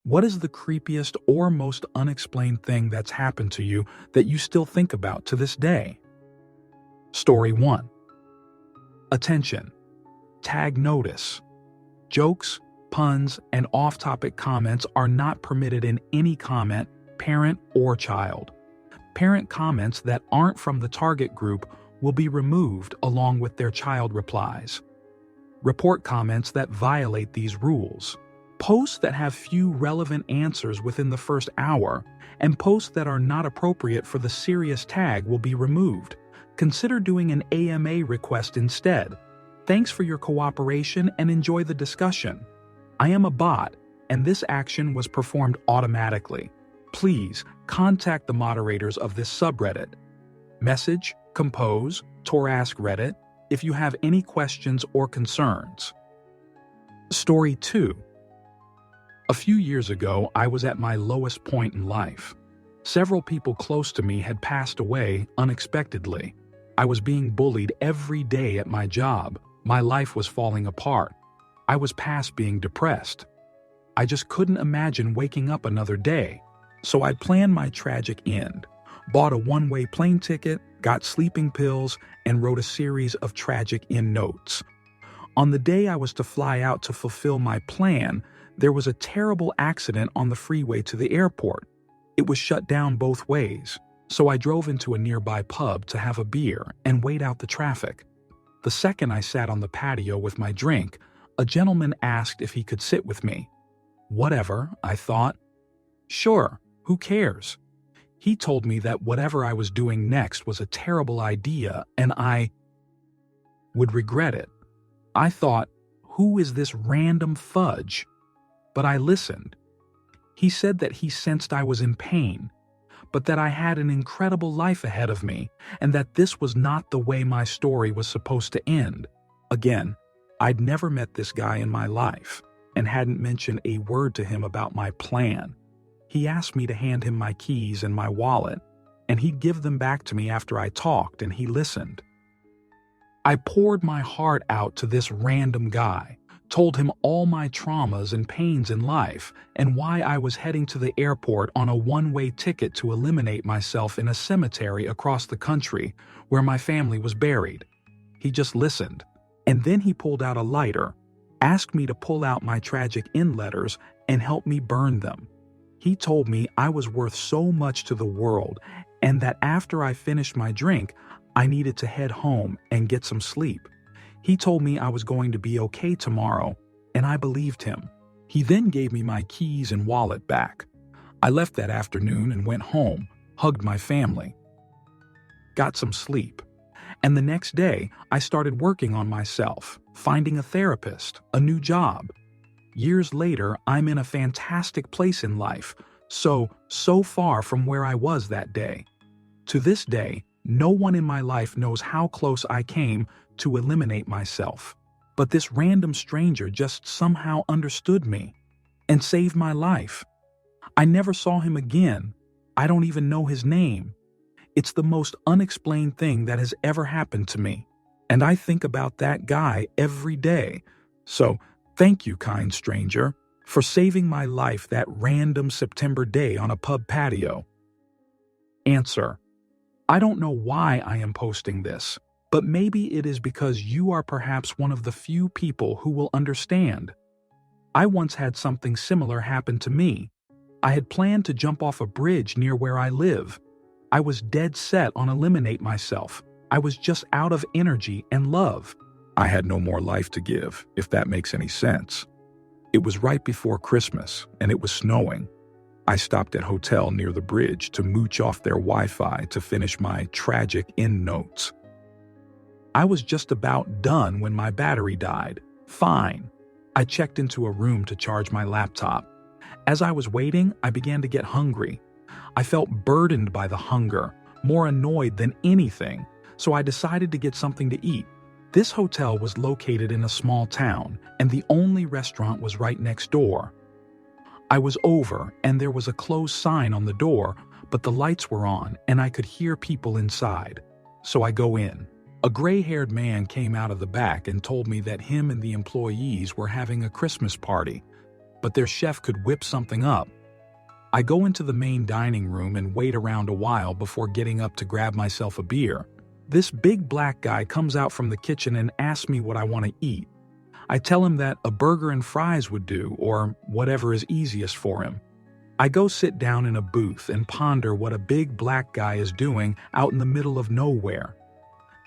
What is the creepiest or most unexplained thing that's happened to you that you still think about to this day? Story 1. Attention. Tag notice. Jokes, puns, and off-topic comments are not permitted in any comment, parent or child. Parent comments that aren't from the target group will be removed along with their child replies. Report comments that violate these rules. Posts that have few relevant answers within the first hour, and posts that are not appropriate for the serious tag will be removed. Consider doing an AMA request instead. Thanks for your cooperation and enjoy the discussion. I am a bot, and this action was performed automatically. Please contact the moderators of this subreddit. Message, compose, or ask Reddit if you have any questions or concerns. Story 2. A few years ago, I was at my lowest point in life. Several people close to me had passed away unexpectedly. I was being bullied every day at my job. My life was falling apart. I was past being depressed. I just couldn't imagine waking up another day. So I planned my tragic end, bought a one-way plane ticket, got sleeping pills, and wrote a series of tragic end notes. On the day I was to fly out to fulfill my plan, there was a terrible accident on the freeway to the airport. It was shut down both ways, so I drove into a nearby pub to have a beer and wait out the traffic. The second I sat on the patio with my drink, a gentleman asked if he could sit with me. Whatever, I thought. Sure, who cares? He told me that whatever I was doing next was a terrible idea and I would regret it. I thought, who is this random fudge? But I listened. He said that he sensed I was in pain, but that I had an incredible life ahead of me and that this was not the way my story was supposed to end. Again, I'd never met this guy in my life and hadn't mentioned a word to him about my plan. He asked me to hand him my keys and my wallet, and he'd give them back to me after I talked, and he listened. I poured my heart out to this random guy, told him all my traumas and pains in life and why I was heading to the airport on a one-way ticket to eliminate myself in a cemetery across the country where my family was buried. He just listened, and then he pulled out a lighter, asked me to pull out my tragic end letters and help me burn them. He told me I was worth so much to the world and that after I finished my drink, I needed to head home and get some sleep. He told me I was going to be okay tomorrow, and I believed him. He then gave me my keys and wallet back. I left that afternoon and went home, hugged my family, got some sleep. And the next day, I started working on myself, finding a therapist, a new job. Years later, I'm in a fantastic place in life, so far from where I was that day. To this day, no one in my life knows how close I came to eliminate myself. But this random stranger just somehow understood me and saved my life. I never saw him again. I don't even know his name. It's the most unexplained thing that has ever happened to me. And I think about that guy every day. So, thank you, kind stranger, for saving my life that random September day on a pub patio. Answer: I don't know why I am posting this, but maybe it is because you are perhaps one of the few people who will understand. I once had something similar happen to me. I had planned to jump off a bridge near where I live. I was dead set on eliminate myself. I was just out of energy and love. I had no more life to give, if that makes any sense. It was right before Christmas, and it was snowing. I stopped at a hotel near the bridge to mooch off their Wi-Fi to finish my tragic end notes. I was just about done when my battery died. Fine. I checked into a room to charge my laptop. As I was waiting, I began to get hungry. I felt burdened by the hunger, more annoyed than anything, so I decided to get something to eat. This hotel was located in a small town, and the only restaurant was right next door. I was over, and there was a closed sign on the door, but the lights were on, and I could hear people inside. So I go in. A gray-haired man came out of the back and told me that him and the employees were having a Christmas party. but their chef could whip something up. I go into the main dining room and wait around a while before getting up to grab myself a beer. This big black guy comes out from the kitchen and asks me what I want to eat. I tell him that a burger and fries would do, or whatever is easiest for him. I go sit down in a booth and ponder what a big black guy is doing out in the middle of nowhere.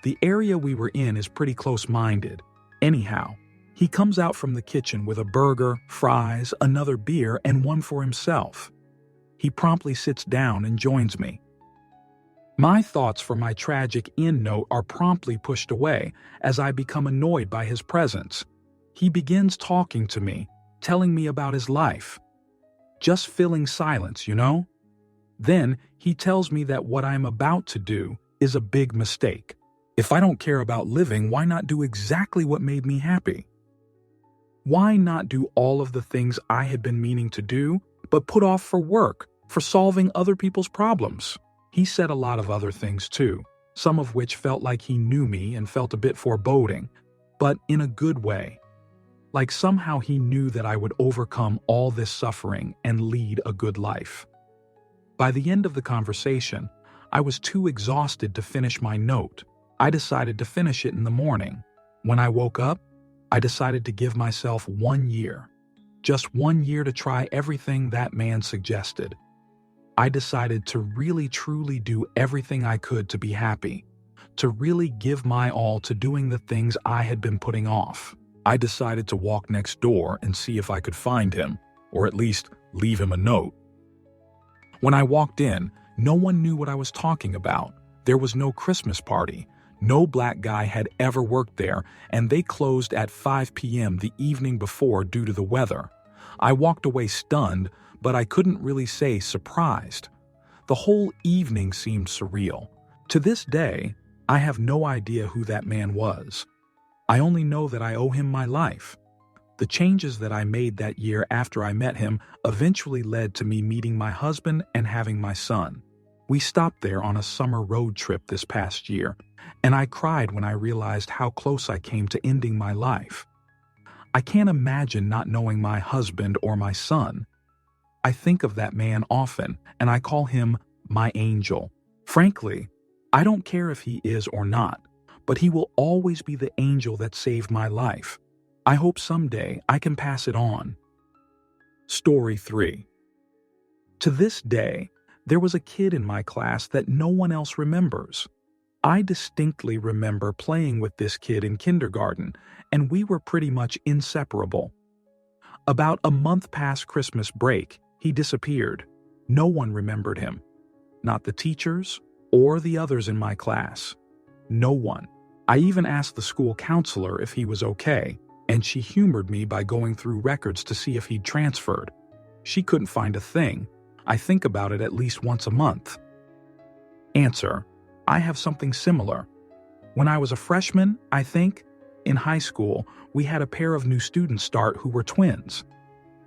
The area we were in is pretty close-minded. Anyhow, he comes out from the kitchen with a burger, fries, another beer, and one for himself. He promptly sits down and joins me. My thoughts for my tragic end note are promptly pushed away as I become annoyed by his presence. He begins talking to me, telling me about his life. Just filling silence, you know? Then he tells me that what I'm about to do is a big mistake. If I don't care about living, why not do exactly what made me happy? Why not do all of the things I had been meaning to do, but put off for work, for solving other people's problems? He said a lot of other things too, some of which felt like he knew me and felt a bit foreboding, but in a good way. Like somehow he knew that I would overcome all this suffering and lead a good life. By the end of the conversation, I was too exhausted to finish my note. I decided to finish it in the morning. When I woke up, I decided to give myself 1 year. Just 1 year to try everything that man suggested. I decided to really truly do everything I could to be happy, to really give my all to doing the things I had been putting off. I decided to walk next door and see if I could find him, or at least leave him a note. When I walked in, no one knew what I was talking about. There was no Christmas party. No black guy had ever worked there, and they closed at 5 p.m. the evening before due to the weather. I walked away stunned, but I couldn't really say surprised. The whole evening seemed surreal. To this day, I have no idea who that man was. I only know that I owe him my life. The changes that I made that year after I met him eventually led to me meeting my husband and having my son. We stopped there on a summer road trip this past year, and I cried when I realized how close I came to ending my life. I can't imagine not knowing my husband or my son. I think of that man often, and I call him my angel. Frankly, I don't care if he is or not, but he will always be the angel that saved my life. I hope someday I can pass it on. Story 3. To this day, there was a kid in my class that no one else remembers. I distinctly remember playing with this kid in kindergarten, and we were pretty much inseparable. About a month past Christmas break, he disappeared. No one remembered him. Not the teachers or the others in my class. No one. I even asked the school counselor if he was okay, and she humored me by going through records to see if he'd transferred. She couldn't find a thing. I think about it at least once a month. Answer: I have something similar. When I was a freshman, I think, in high school, we had a pair of new students start who were twins.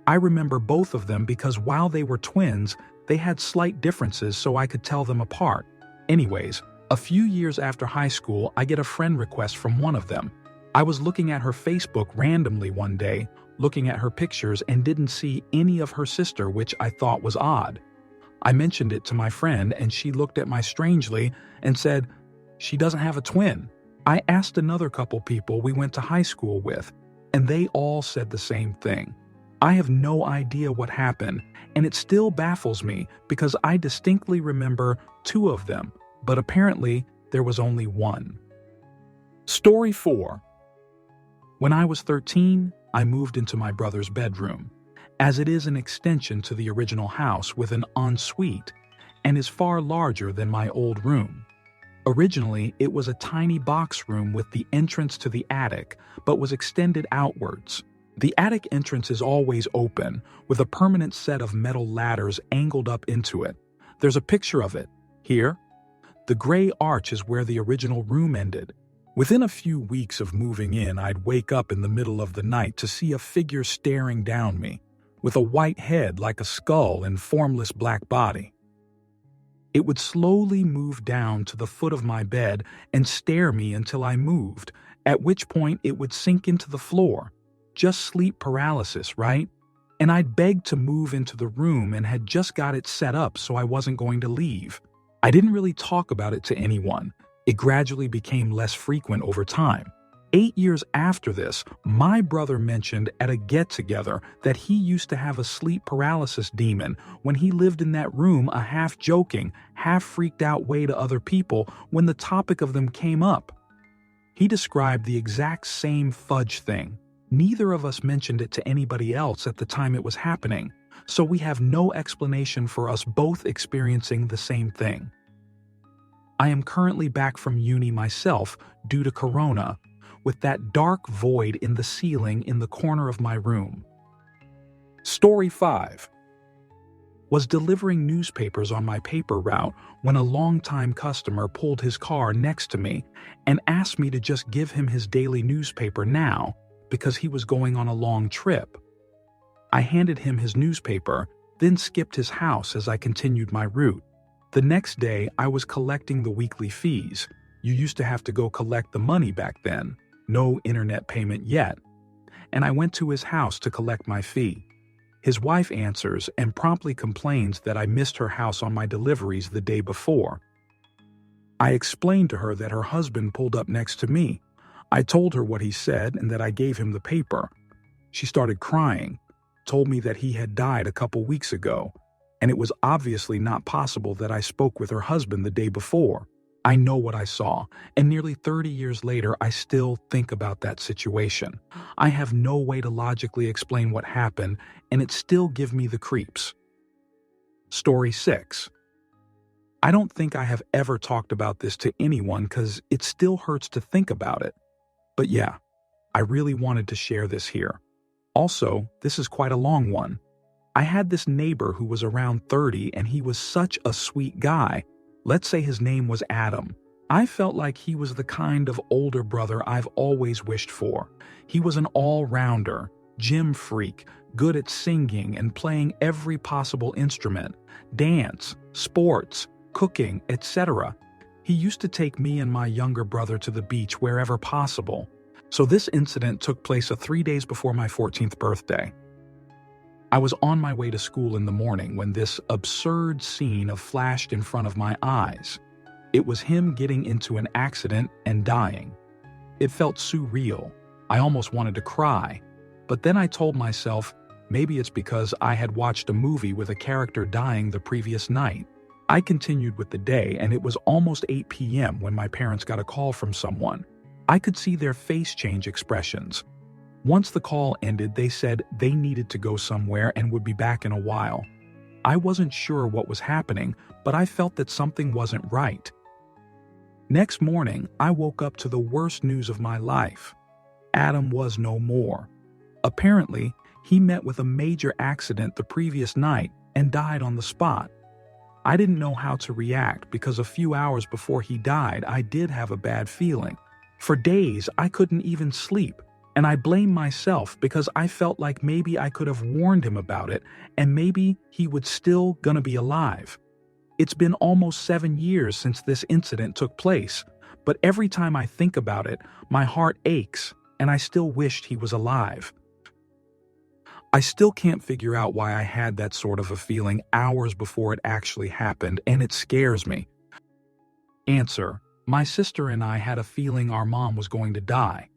I remember both of them because while they were twins, they had slight differences so I could tell them apart. Anyways, a few years after high school, I get a friend request from one of them. I was looking at her Facebook randomly one day, looking at her pictures and didn't see any of her sister, which I thought was odd. I mentioned it to my friend and she looked at me strangely and said, "She doesn't have a twin." I asked another couple people we went to high school with, and they all said the same thing. I have no idea what happened, and it still baffles me because I distinctly remember 2 of them, but apparently there was only 1. Story 4. When I was 13, I moved into my brother's bedroom, as it is an extension to the original house with an ensuite and is far larger than my old room. Originally, it was a tiny box room with the entrance to the attic, but was extended outwards. The attic entrance is always open, with a permanent set of metal ladders angled up into it. There's a picture of it, here. The gray arch is where the original room ended. Within a few weeks of moving in, I'd wake up in the middle of the night to see a figure staring down me, with a white head like a skull and formless black body. It would slowly move down to the foot of my bed and stare me until I moved, at which point it would sink into the floor. Just sleep paralysis, right? and I'd begged to move into the room and had just got it set up so I wasn't going to leave. I didn't really talk about it to anyone. It gradually became less frequent over time. 8 years after this, my brother mentioned at a get-together that he used to have a sleep paralysis demon when he lived in that room, a half-joking, half-freaked-out way to other people when the topic of them came up. He described the exact same fudge thing. Neither of us mentioned it to anybody else at the time it was happening, so we have no explanation for us both experiencing the same thing. I am currently back from uni myself due to corona, with that dark void in the ceiling in the corner of my room. Story 5. Was delivering newspapers on my paper route when a longtime customer pulled his car next to me and asked me to just give him his daily newspaper now because he was going on a long trip. I handed him his newspaper, then skipped his house as I continued my route. The next day, I was collecting the weekly fees. You used to have to go collect the money back then. No internet payment yet, and I went to his house to collect my fee. His wife answers and promptly complains that I missed her house on my deliveries the day before. I explained to her that her husband pulled up next to me. I told her what he said and that I gave him the paper. She started crying, told me that he had died a couple weeks ago, and it was obviously not possible that I spoke with her husband the day before. I know what I saw, and nearly 30 years later, I still think about that situation. I have no way to logically explain what happened, and it still gives me the creeps. Story 6. I don't think I have ever talked about this to anyone because it still hurts to think about it. But yeah, I really wanted to share this here. Also, this is quite a long one. I had this neighbor who was around 30, and he was such a sweet guy. Let's say his name was Adam. I felt like he was the kind of older brother I've always wished for. He was an all-rounder, gym freak, good at singing and playing every possible instrument, dance, sports, cooking, etc. He used to take me and my younger brother to the beach wherever possible. So this incident took place 3 days before my 14th birthday. I was on my way to school in the morning when this absurd scene flashed in front of my eyes. It was him getting into an accident and dying. It felt surreal. I almost wanted to cry. But then I told myself, maybe it's because I had watched a movie with a character dying the previous night. I continued with the day, and it was almost 8 p.m. when my parents got a call from someone. I could see their face change expressions. Once the call ended, they said they needed to go somewhere and would be back in a while. I wasn't sure what was happening, but I felt that something wasn't right. Next morning, I woke up to the worst news of my life. Adam was no more. Apparently, he met with a major accident the previous night and died on the spot. I didn't know how to react because a few hours before he died, I did have a bad feeling. For days, I couldn't even sleep. And I blame myself because I felt like maybe I could have warned him about it and maybe he would still gonna be alive. It's been almost 7 years since this incident took place, but every time I think about it, my heart aches and I still wished he was alive. I still can't figure out why I had that sort of a feeling hours before it actually happened, and it scares me. Answer: my sister and I had a feeling our mom was going to die.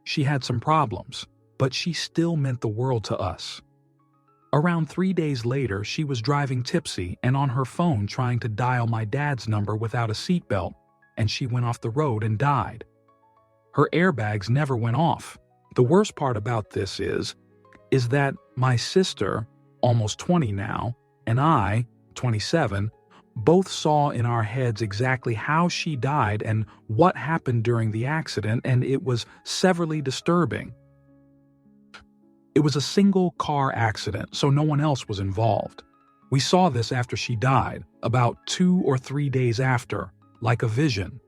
She had some problems, but she still meant the world to us. Around 3 days later, she was driving tipsy and on her phone trying to dial my dad's number without a seatbelt, and she went off the road and died. Her airbags never went off. The worst part about this is that my sister, almost 20 now, and I, 27, both saw in our heads exactly how she died and what happened during the accident, and it was severely disturbing. It was a single car accident, so no one else was involved. We saw this after she died, about 2 or 3 days after, like a vision.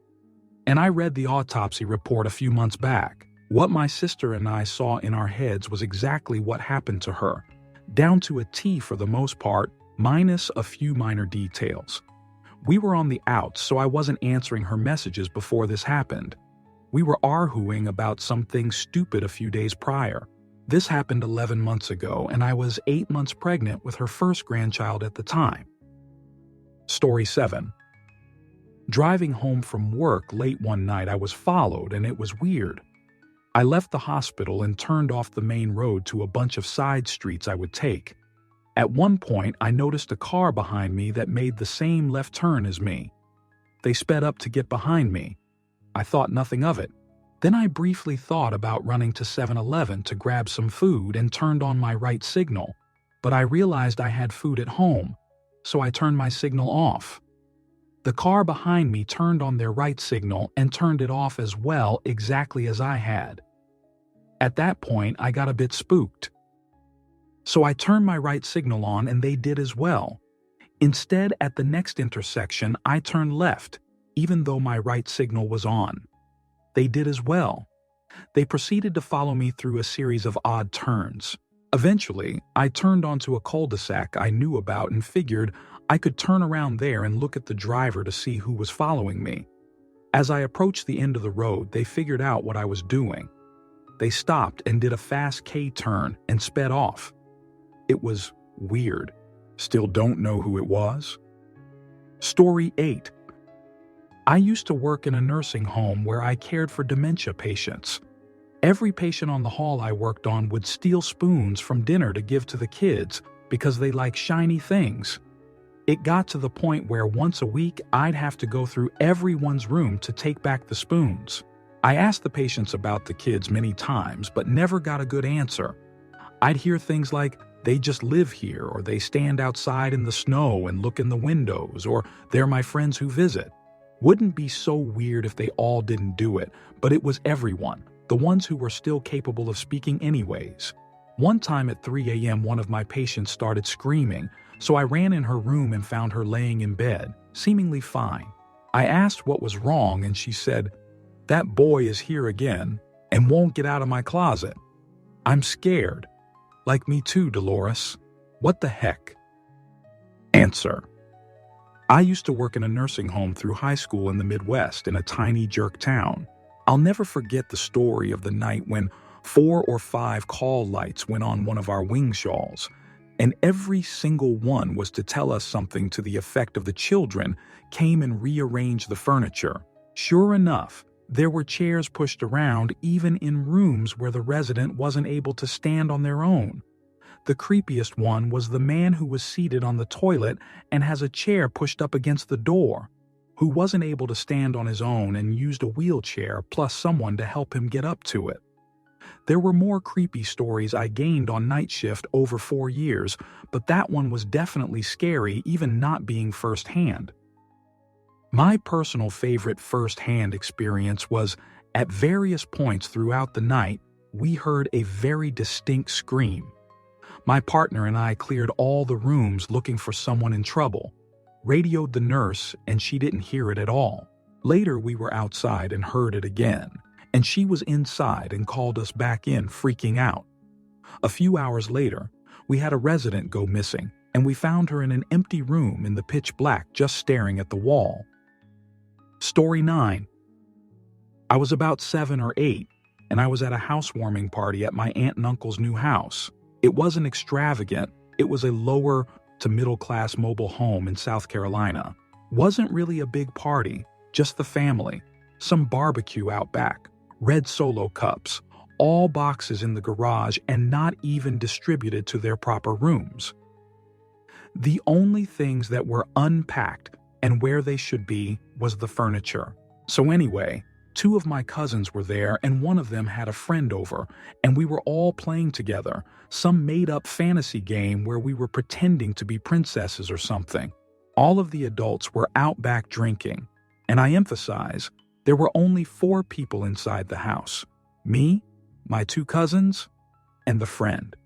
And I read the autopsy report a few months back. What my sister and I saw in our heads was exactly what happened to her, down to a T for the most part, minus a few minor details. We were on the outs, so I wasn't answering her messages before this happened. We were arguing about something stupid a few days prior. This happened 11 months ago, and I was 8 months pregnant with her first grandchild at the time. Story 7. Driving home from work late one night, I was followed, and it was weird. I left the hospital and turned off the main road to a bunch of side streets I would take. At one point, I noticed a car behind me that made the same left turn as me. They sped up to get behind me. I thought nothing of it. Then I briefly thought about running to 7-Eleven to grab some food and turned on my right signal, but I realized I had food at home, so I turned my signal off. The car behind me turned on their right signal and turned it off as well, exactly as I had. At that point, I got a bit spooked. So I turned my right signal on and they did as well. Instead, at the next intersection, I turned left, even though my right signal was on. They did as well. They proceeded to follow me through a series of odd turns. Eventually, I turned onto a cul-de-sac I knew about and figured I could turn around there and look at the driver to see who was following me. As I approached the end of the road, they figured out what I was doing. They stopped and did a fast K-turn and sped off. It was weird. Still don't know who it was. Story 8. I used to work in a nursing home where I cared for dementia patients. Every patient on the hall I worked on would steal spoons from dinner to give to the kids because they like shiny things. It got to the point where once a week I'd have to go through everyone's room to take back the spoons. I asked the patients about the kids many times, but never got a good answer. I'd hear things like, they just live here, or they stand outside in the snow and look in the windows, or they're my friends who visit. Wouldn't be so weird if they all didn't do it, but it was everyone, the ones who were still capable of speaking anyways. One time at 3 a.m. one of my patients started screaming, so I ran in her room and found her laying in bed, seemingly fine. I asked what was wrong and she said, "That boy is here again and won't get out of my closet. I'm scared." Like me too, Dolores. What the heck? Answer. I used to work in a nursing home through high school in the Midwest in a tiny jerk town. I'll never forget the story of the night when 4 or 5 call lights went on one of our wing shawls, and every single one was to tell us something to the effect of the children came and rearranged the furniture. Sure enough, there were chairs pushed around even in rooms where the resident wasn't able to stand on their own. The creepiest one was the man who was seated on the toilet and has a chair pushed up against the door, who wasn't able to stand on his own and used a wheelchair plus someone to help him get up to it. There were more creepy stories I gained on night shift over 4 years, but that one was definitely scary even not being firsthand. My personal favorite first-hand experience was, at various points throughout the night, we heard a very distinct scream. My partner and I cleared all the rooms looking for someone in trouble, radioed the nurse, and she didn't hear it at all. Later, we were outside and heard it again, and she was inside and called us back in, freaking out. A few hours later, we had a resident go missing, and we found her in an empty room in the pitch black just staring at the wall. Story 9. I was about 7 or 8, and I was at a housewarming party at my aunt and uncle's new house. It wasn't extravagant. It was a lower to middle-class mobile home in South Carolina. Wasn't really a big party, just the family, some barbecue out back, red Solo cups, all boxes in the garage and not even distributed to their proper rooms. The only things that were unpacked and where they should be was the furniture. So anyway, 2 of my cousins were there and one of them had a friend over, and we were all playing together, some made-up fantasy game where we were pretending to be princesses or something. All of the adults were out back drinking, and I emphasize, there were only 4 people inside the house. Me, my 2 cousins, and the friend.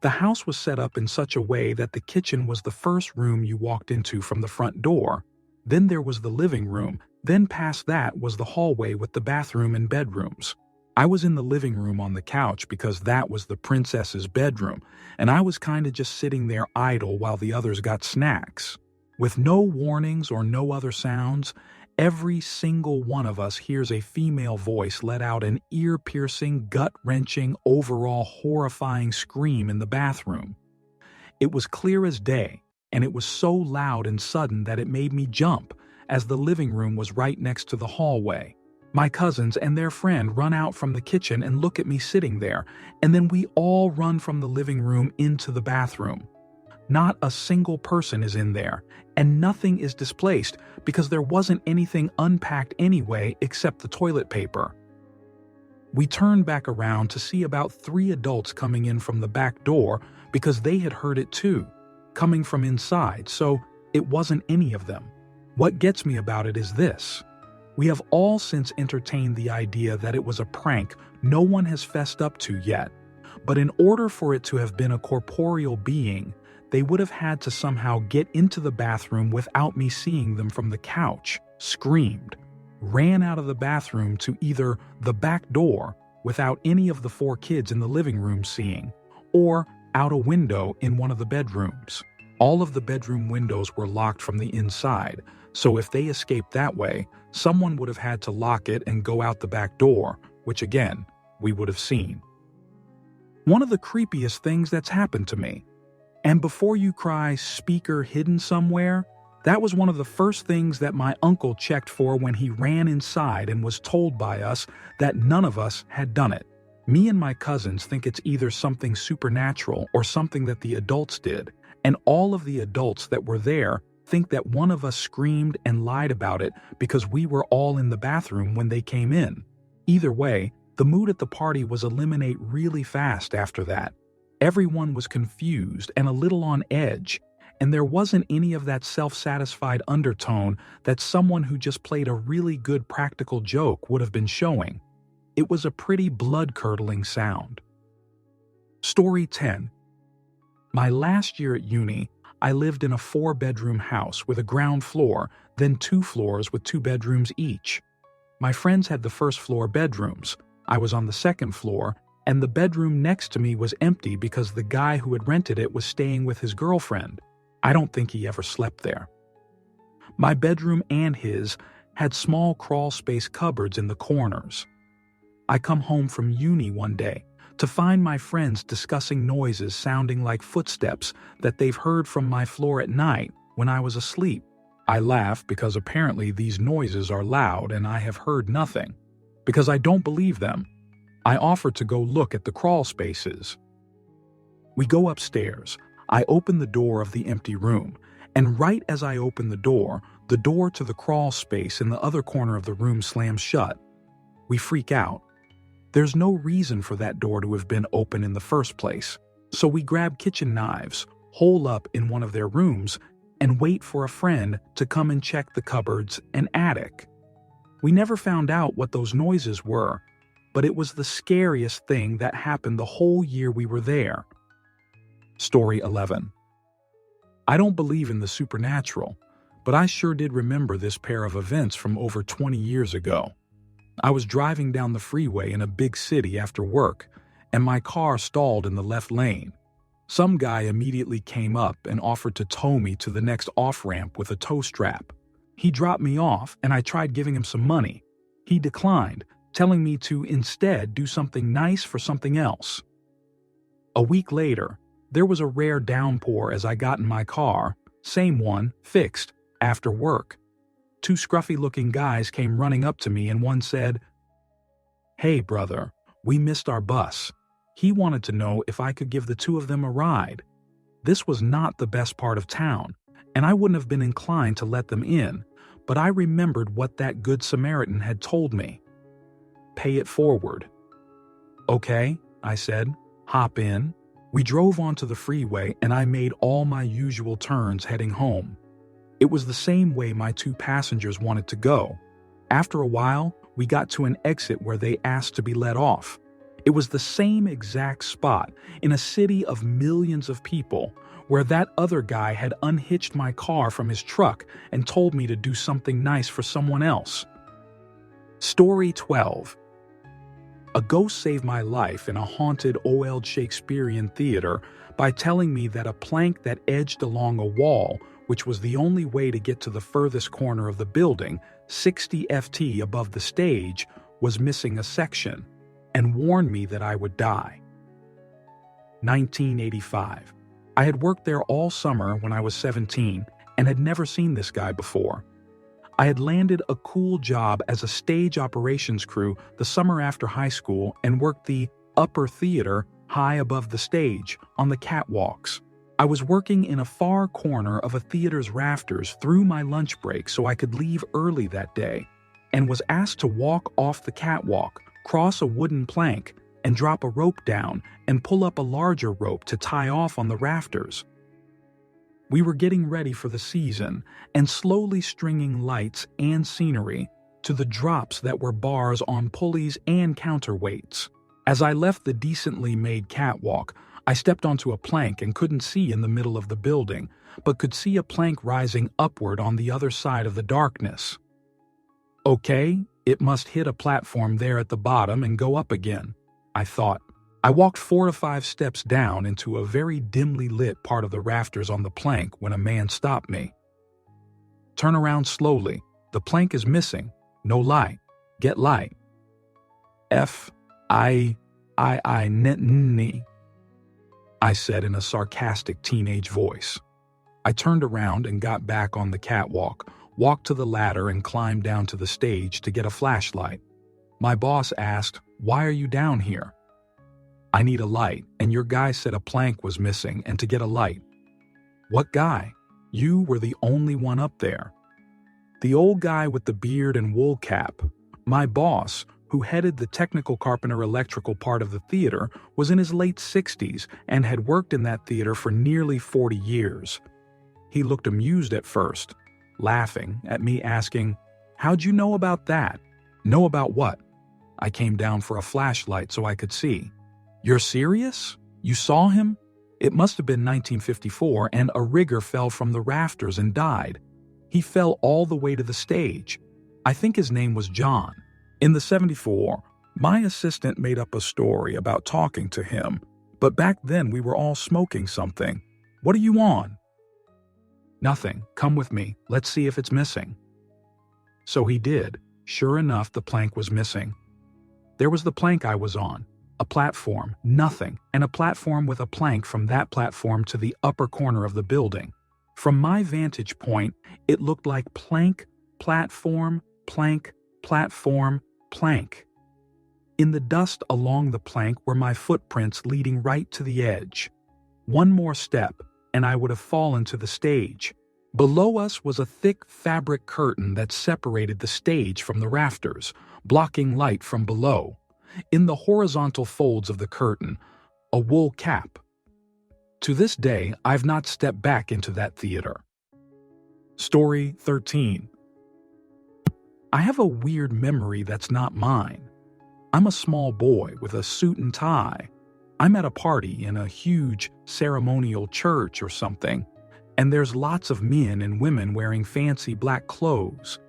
The house was set up in such a way that the kitchen was the first room you walked into from the front door. Then there was the living room. Then past that was the hallway with the bathroom and bedrooms. I was in the living room on the couch because that was the princess's bedroom, and I was kinda just sitting there idle while the others got snacks. With no warnings or no other sounds, Every single one of us hears a female voice let out an ear-piercing, gut-wrenching, overall horrifying scream in the bathroom. It was clear as day, and it was so loud and sudden that it made me jump, as the living room was right next to the hallway. My cousins and their friend run out from the kitchen and look at me sitting there, and then we all run from the living room into the bathroom. Not a single person is in there, and nothing is displaced because there wasn't anything unpacked anyway except the toilet paper. We turned back around to see about 3 adults coming in from the back door because they had heard it too, coming from inside, so it wasn't any of them. What gets me about it is this. We have all since entertained the idea that it was a prank no one has fessed up to yet, but in order for it to have been a corporeal being, they would have had to somehow get into the bathroom without me seeing them from the couch, screamed, ran out of the bathroom to either the back door without any of the 4 kids in the living room seeing, or out a window in one of the bedrooms. All of the bedroom windows were locked from the inside, so if they escaped that way, someone would have had to lock it and go out the back door, which again, we would have seen. One of the creepiest things that's happened to me. And before you cry, speaker hidden somewhere, that was one of the first things that my uncle checked for when he ran inside and was told by us that none of us had done it. Me and my cousins think it's either something supernatural or something that the adults did, and all of the adults that were there think that one of us screamed and lied about it because we were all in the bathroom when they came in. Either way, the mood at the party was eliminated really fast after that. Everyone was confused and a little on edge, and there wasn't any of that self-satisfied undertone that someone who just played a really good practical joke would have been showing. It was a pretty blood-curdling sound. Story 10. My last year at uni, I lived in a 4-bedroom house with a ground floor, then 2 floors with 2 bedrooms each. My friends had the first floor bedrooms. I was on the second floor, and the bedroom next to me was empty because the guy who had rented it was staying with his girlfriend. I don't think he ever slept there. My bedroom and his had small crawl space cupboards in the corners. I come home from uni one day to find my friends discussing noises sounding like footsteps that they've heard from my floor at night when I was asleep. I laugh because apparently these noises are loud and I have heard nothing. Because I don't believe them, I offer to go look at the crawl spaces. We go upstairs. I open the door of the empty room, and right as I open the door to the crawl space in the other corner of the room slams shut. We freak out. There's no reason for that door to have been open in the first place, so we grab kitchen knives, hole up in one of their rooms, and wait for a friend to come and check the cupboards and attic. We never found out what those noises were, but it was the scariest thing that happened the whole year we were there. Story 11. I don't believe in the supernatural, but I sure did remember this pair of events from over 20 years ago. I was driving down the freeway in a big city after work, and my car stalled in the left lane. Some guy immediately came up and offered to tow me to the next off-ramp with a tow strap. He dropped me off, and I tried giving him some money. He declined, telling me to instead do something nice for something else. A week later, there was a rare downpour as I got in my car, same one, fixed, after work. 2 scruffy-looking guys came running up to me and one said, "Hey, brother, we missed our bus." He wanted to know if I could give the 2 of them a ride. This was not the best part of town, and I wouldn't have been inclined to let them in, but I remembered what that Good Samaritan had told me. Pay it forward. Okay, I said, hop in. We drove onto the freeway and I made all my usual turns heading home. It was the same way my 2 passengers wanted to go. After a while, we got to an exit where they asked to be let off. It was the same exact spot in a city of millions of people where that other guy had unhitched my car from his truck and told me to do something nice for someone else. Story 12. A ghost saved my life in a haunted old Shakespearean theater by telling me that a plank that edged along a wall which was the only way to get to the furthest corner of the building, 60 ft above the stage, was missing a section and warned me that I would die. 1985. I had worked there all summer when I was 17 and had never seen this guy before. I had landed a cool job as a stage operations crew the summer after high school and worked the upper theater high above the stage on the catwalks. I was working in a far corner of a theater's rafters through my lunch break so I could leave early that day, and was asked to walk off the catwalk, cross a wooden plank, and drop a rope down and pull up a larger rope to tie off on the rafters. We were getting ready for the season and slowly stringing lights and scenery to the drops that were bars on pulleys and counterweights. As I left the decently made catwalk, I stepped onto a plank and couldn't see in the middle of the building, but could see a plank rising upward on the other side of the darkness. Okay, it must hit a platform there at the bottom and go up again, I thought. I walked 4 to 5 steps down into a very dimly lit part of the rafters on the plank when a man stopped me. Turn around slowly. The plank is missing. No light. Get light. I said in a sarcastic teenage voice. I turned around and got back on the catwalk, walked to the ladder and climbed down to the stage to get a flashlight. My boss asked, "Why are you down here?" "I need a light, and your guy said a plank was missing and to get a light." "What guy? You were the only one up there." "The old guy with the beard and wool cap. My boss, who headed the technical carpenter electrical part of the theater, was in his late 60s and had worked in that theater for nearly 40 years. He looked amused at first, laughing at me asking, 'How'd you know about that?' 'Know about what?' 'I came down for a flashlight so I could see.' 'You're serious? You saw him?' 'It must have been 1954 and a rigger fell from the rafters and died. He fell all the way to the stage. I think his name was John. In the 74, my assistant made up a story about talking to him, but back then we were all smoking something. What are you on?' 'Nothing. Come with me. Let's see if it's missing.' So he did. Sure enough, the plank was missing. There was the plank I was on. A platform, nothing, and a platform with a plank from that platform to the upper corner of the building. From my vantage point, it looked like plank, platform, plank, platform, plank. In the dust along the plank were my footprints leading right to the edge. One more step, and I would have fallen to the stage. Below us was a thick fabric curtain that separated the stage from the rafters, blocking light from below. In the horizontal folds of the curtain, a wool cap. To this day, I've not stepped back into that theater. Story 13. I have a weird memory that's not mine. I'm a small boy with a suit and tie. I'm at a party in a huge ceremonial church or something, and there's lots of men and women wearing fancy black clothes.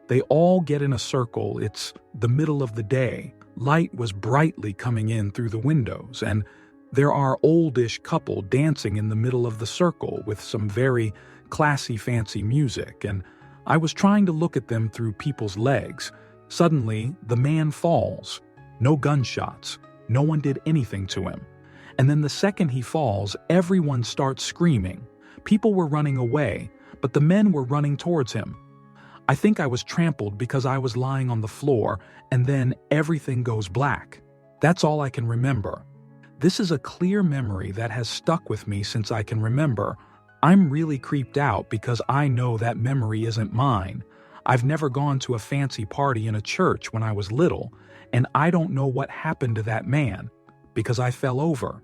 They all get in a circle. It's the middle of the day. Light was brightly coming in through the windows, and there are oldish couple dancing in the middle of the circle with some very classy fancy music, and I was trying to look at them through people's legs. Suddenly, the man falls. No gunshots. No one did anything to him. And then the second he falls, everyone starts screaming. People were running away, but the men were running towards him. I think I was trampled because I was lying on the floor, and then everything goes black. That's all I can remember. This is a clear memory that has stuck with me since I can remember. I'm really creeped out because I know that memory isn't mine. I've never gone to a fancy party in a church when I was little, and I don't know what happened to that man because I fell over.